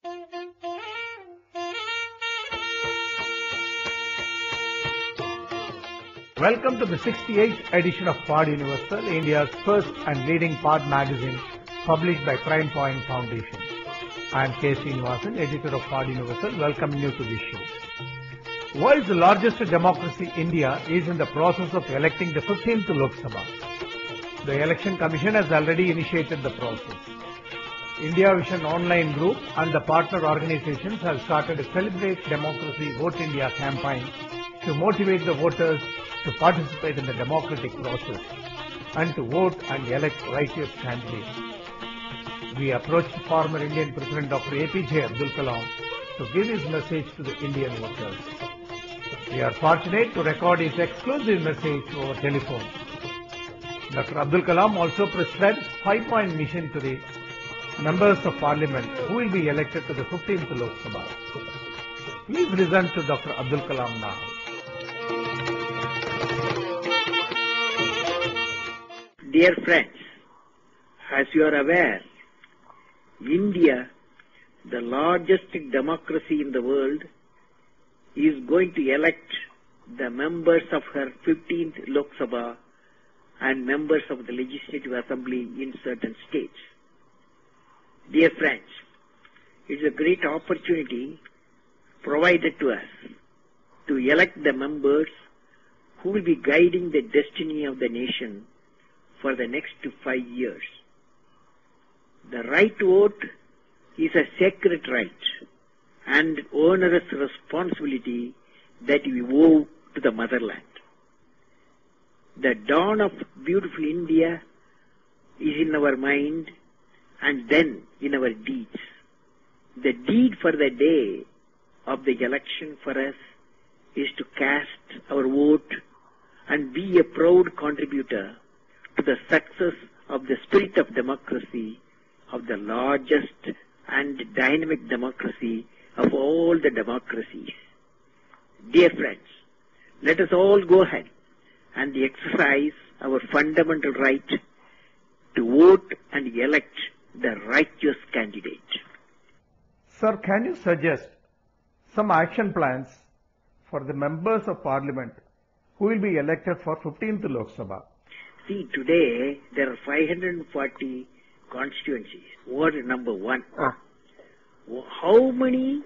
Welcome to the 68th edition of Pod Universal, India's first and leading pod magazine published by Prime Point Foundation. I am K. Srinivasan, editor of Pod Universal, welcoming you to this show. World's largest democracy, India, is in the process of electing the 15th Lok Sabha. The Election Commission has already initiated the process. India Vision online group and the partner organizations have started a Celebrate Democracy Vote India campaign to motivate the voters to participate in the democratic process and to vote and elect righteous candidates. We approached former Indian President Dr. APJ Abdul Kalam to give his message to the Indian voters. We are fortunate to record his exclusive message over telephone. Dr. Abdul Kalam also prescribed a 5-point mission to the members of parliament who will be elected to the 15th Lok Sabha. Please listen to Dr. Abdul Kalam now. Dear friends, as you are aware, India, the largest democracy in the world, is going to elect the members of her 15th Lok Sabha and members of the Legislative Assembly in certain states. Dear friends, it is a great opportunity provided to us to elect the members who will be guiding the destiny of the nation for the next 5 years. The right to vote is a sacred right and onerous responsibility that we owe to the motherland. The dawn of beautiful India is in our mind and then in our deeds. The deed for the day of the election for us is to cast our vote and be a proud contributor to the success of the spirit of democracy, of the largest and dynamic democracy of all the democracies. Dear friends, let us all go ahead and exercise our fundamental right to vote and elect the righteous candidate. Sir, can you suggest some action plans for the members of parliament who will be elected for 15th Lok Sabha? See, today there are 540 constituencies. What is number one? How many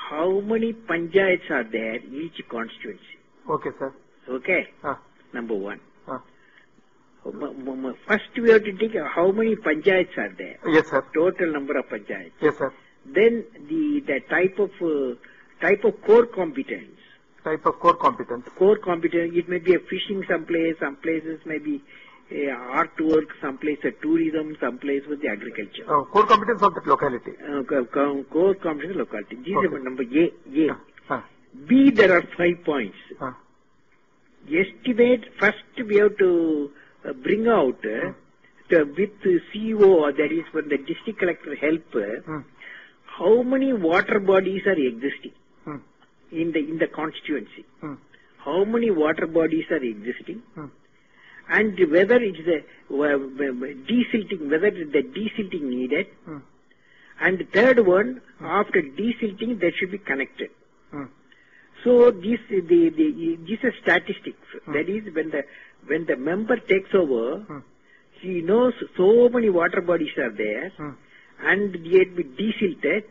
panchayats are there in each constituency? Okay, sir. Okay? Number one. First we have to take how many panchayats are there. Yes, sir. Total number of panchayats. Yes, sir. Then the type of core competence. Type of core competence. Core competence, it may be a fishing some places may be artwork, some places tourism, some places with the agriculture. Core competence of the locality. Core competence locality. This is number A. B, there are 5 points. Estimate, first we have to bring out with CEO, that is when the district collector help, how many water bodies are existing in the constituency. How many water bodies are existing, and whether it is desilting, whether the desilting needed, and the third one, after desilting, they should be connected. So this is statistics. That is when the member takes over, he knows so many water bodies are there, and they will be desilted,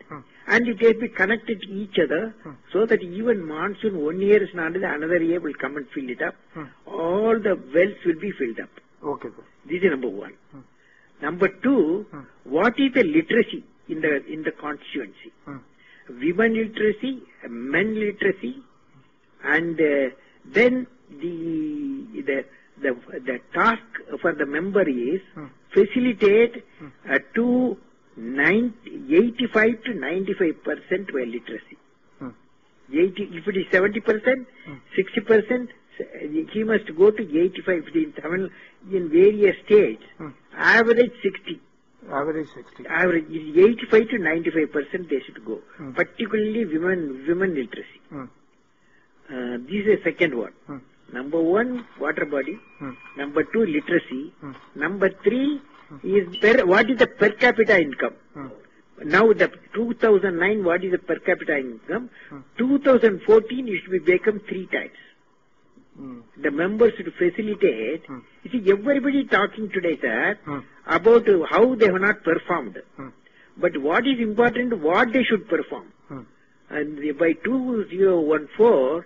and it will be connected to each other, so that even monsoon 1 year is not, another year will come and fill it up. All the wells will be filled up. Okay, sir. This is number one. Number two, what is the literacy in the constituency? Women literacy, men literacy, and then the task for the member is facilitate to 85 to 95% were literacy. 80, if it is 70%, 60%, he must go to 85. In various states, average 60. Average 60. Average is 85 to 95% they should go. Particularly women literacy. This is the second one. Number one, water body. Number two, literacy. Number three is what is the per capita income. Now the 2009, what is the per capita income? 2014, it should be become 3 times. The members should facilitate. You see, everybody talking today, sir, about how they have not performed. But what is important, what they should perform. And by 2014,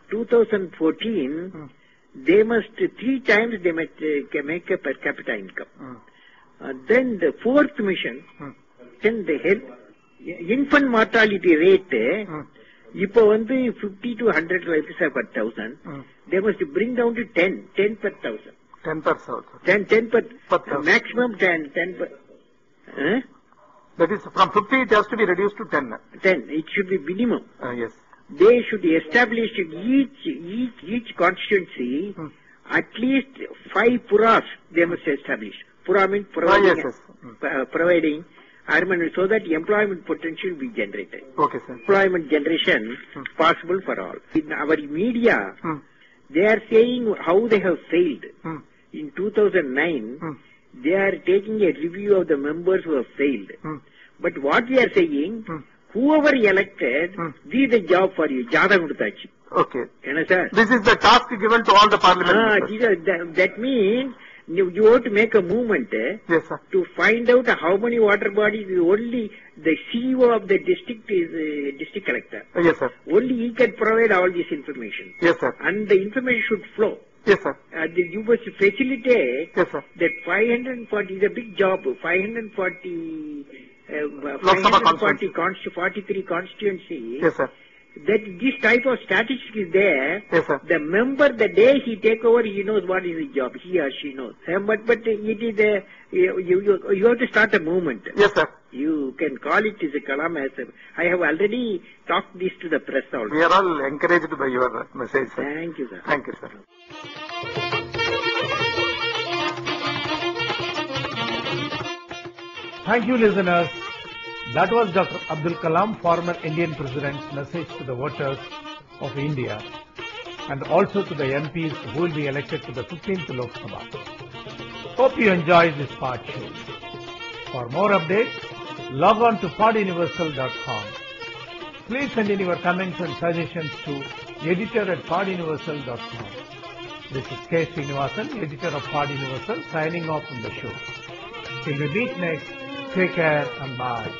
2014, they must 3 times they must make a per capita income. Then the 4th mission, then the health, infant mortality rate, இப்போ வந்து 50 to 100 lives per thousand, they must bring down to 10 per thousand. 10 per thousand. 10 per thousand. Maximum 10 per. That is, from 50 it has to be reduced to 10. 10, it should be minimum. Yes. They should establish each constituency at least 5 puras they must establish. Pura means providing, providing so that employment potential will be generated. Okay, sir. Employment generation possible for all. In our media, they are saying how they have failed. In 2009, they are taking a review of the members who have failed. But what we are saying, whoever elected, this is the job for you. Jada Gudutachi. Okay. Sir? This is the task given to all the parliament. That means you have to make a movement yes, sir. To find out how many water bodies. Only the CEO of the district is district collector. Yes, sir. Only he can provide all this information. Yes, sir. And the information should flow. Yes, sir. You must facilitate. Yes, sir. That 540 is a big job. 540, 43 constituencies. Yes, sir. That this type of statistic is there. Yes, sir. The member, the day he take over, he knows what is his job. He or she knows. But it is you have to start a movement. Yes, sir. You can call it as a kalam. I have already talked this to the press also. We are all encouraged by your message, sir. Thank you, sir. Thank you, sir. Thank you, listeners. That was Dr. Abdul Kalam, former Indian President's message to the voters of India and also to the MPs who will be elected to the 15th Lok Sabha. Hope you enjoyed this part show. For more updates, log on to poduniversal.com. Please send in your comments and suggestions to editor@poduniversal.com. This is K. Srinivasan, editor of Pod Universal, signing off from the show. Till we meet next, take care and bye.